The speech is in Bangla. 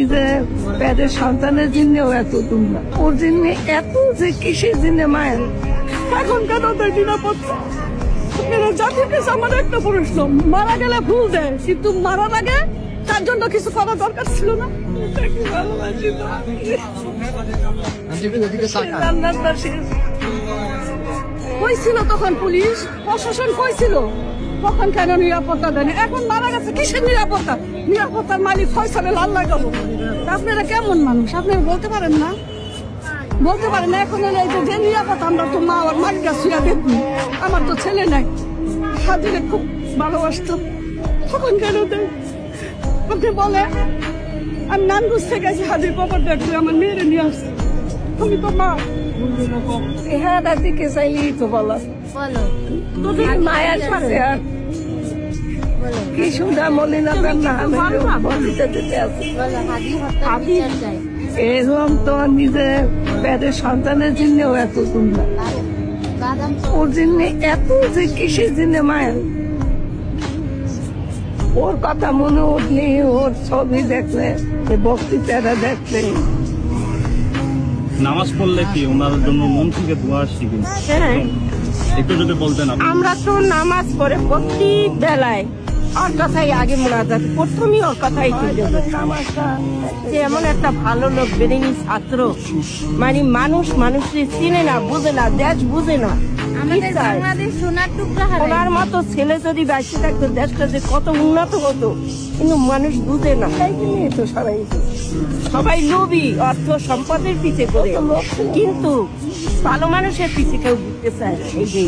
যে প্যাদের সন্তানের জন্যও এত তোমরা ওর জন্য এত যে কিসের জন্য মায়ের এখন কেন ওদের নিরাপত্তা আপনারা জাতির কাছে আমার একটা প্রশ্ন মারা গেলে ভুল দেয় কিন্তু মারার আগে তার জন্য কিছু করা দরকার ছিল না কই ছিল তখন পুলিশ প্রশাসন কই ছিল তখন কেন নিরাপত্তা দেয়নি এখন মারা গেছে কিসের নিরাপত্তা নিরাপত্তার মালিক ফয়সালের আল্লাহ যাবো আপনারা কেমন মানুষ আপনারা বলতে পারেন না এখন হলো এই যে নিরাপত্তা আমরা তো মা আর মালিকা শুয়া দেখবি আমার তো ছেলে নাই হাজিরে খুব ভালোবাসতো তখন কেন দেয় আপনি বলে আমি নানগুজ থেকে গেছি হাজির খবর দেখলে আমার মেয়েরে নিয়ে আসছে তুমি তো মা হ্যাঁ দিকে চাইলেই তো বলো মায়ের সাথে আর কি সুন্দর মলিনাকার না বলিতে দিতে আছে এরকম তো নিজে প্যাদের সন্তানের জন্যও এত তোমরা ওর জন্য এত যে কিসের জন্য মায়ের ওর কথা মনে উঠলে ওর ছবি দেখলে বক্তৃতাটা দেখলে নামাজ পড়লে কি ওনার জন্য মন থেকে দোয়া আসছে কি একটু যদি বলতেন আমরা তো নামাজ পড়ে প্রত্যেক বেলায় ওর কথাই আগে মোনাজাত প্রথমেই ওর কথাই তুলে যে এমন একটা ভালো লোক বেরেনি ছাত্র মানে মানুষকে চিনে না বুঝে না দেশ বুঝে না আমাদের বাংলাদেশ সোনার টুকরা হারায় ওনার মতো ছেলে যদি বেঁচে থাকতো দেশটা যে কত উন্নত হতো কিন্তু মানুষ বুঝে না তো সবাই লোভী অর্থ সম্পদের পিছে করে কিন্তু ভালো মানুষের পিছে কেউ ঘুরতে চায় না এই যে